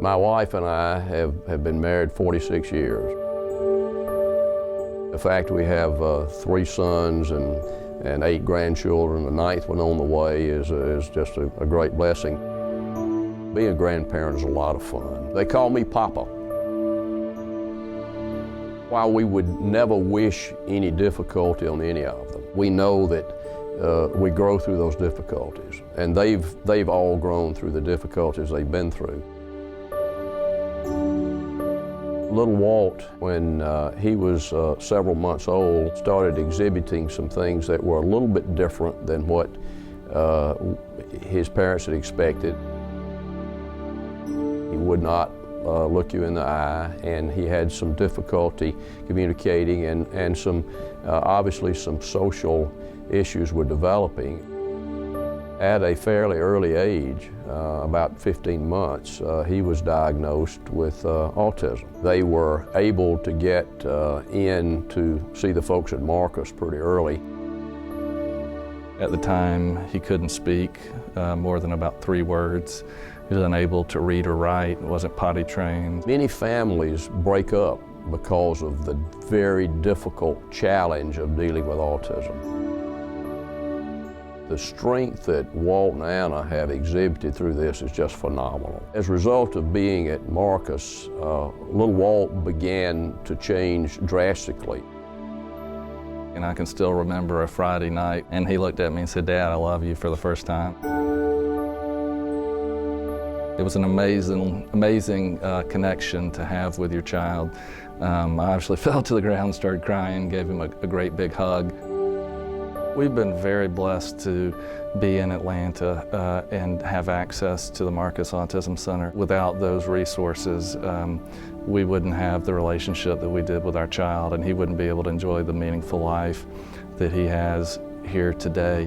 My wife and I have been married 46 years. The fact we have 3 sons and 8 grandchildren, the 9th one on the way, is just a great blessing. Being a grandparent is a lot of fun. They call me Papa. While we would never wish any difficulty on any of them, we know that we grow through those difficulties, and they've all grown through the difficulties they've been through. Little Walt, when he was several months old, started exhibiting some things that were a little bit different than what his parents had expected. He would not look you in the eye, and he had some difficulty communicating, and some obviously some social issues were developing. At a fairly early age, about 15 months, he was diagnosed with autism. They were able to get in to see the folks at Marcus pretty early. At the time, he couldn't speak more than about 3 words. He was unable to read or write, wasn't potty trained. Many families break up because of the very difficult challenge of dealing with autism. The strength that Walt and Anna have exhibited through this is just phenomenal. As a result of being at Marcus, little Walt began to change drastically. And I can still remember a Friday night, and he looked at me and said, "Dad, I love you," for the first time. It was an amazing connection to have with your child. I actually fell to the ground and started crying, gave him a great big hug. We've been very blessed to be in Atlanta and have access to the Marcus Autism Center. Without those resources, we wouldn't have the relationship that we did with our child, and he wouldn't be able to enjoy the meaningful life that he has here today.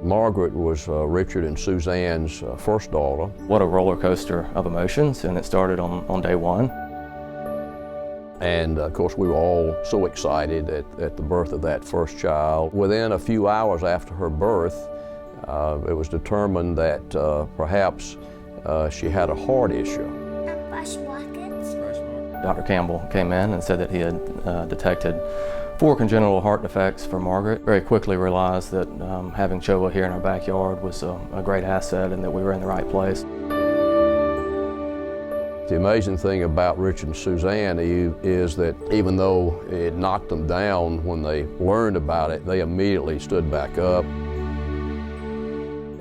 Margaret was Richard and Suzanne's first daughter. What a roller coaster of emotions, and it started on day 1. And of course, we were all so excited at the birth of that first child. Within a few hours after her birth, it was determined that perhaps she had a heart issue. Dr. Campbell came in and said that he had detected 4 congenital heart defects for Margaret. Very quickly realized that having Choa here in our backyard was a great asset and that we were in the right place. The amazing thing about Richard and Suzanne is that even though it knocked them down when they learned about it, they immediately stood back up.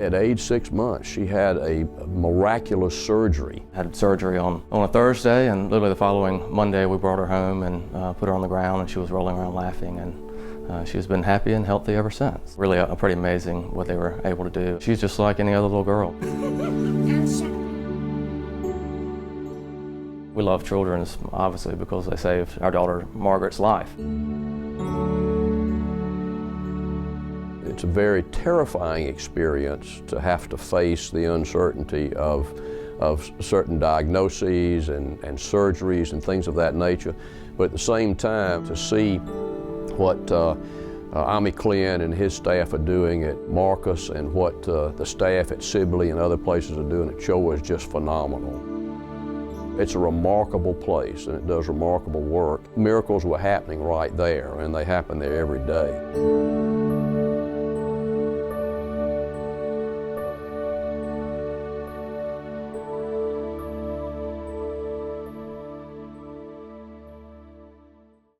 At age 6 months, she had a miraculous surgery. Had surgery on a Thursday, and literally the following Monday we brought her home and put her on the ground, and she was rolling around laughing, and she's been happy and healthy ever since. Really pretty amazing what they were able to do. She's just like any other little girl. We love children, obviously, because they saved our daughter Margaret's life. It's a very terrifying experience to have to face the uncertainty of certain diagnoses and surgeries and things of that nature, but at the same time to see what Ami Clint and his staff are doing at Marcus and what the staff at Sibley and other places are doing at Choa is just phenomenal. It's a remarkable place, and it does remarkable work. Miracles were happening right there, and they happen there every day.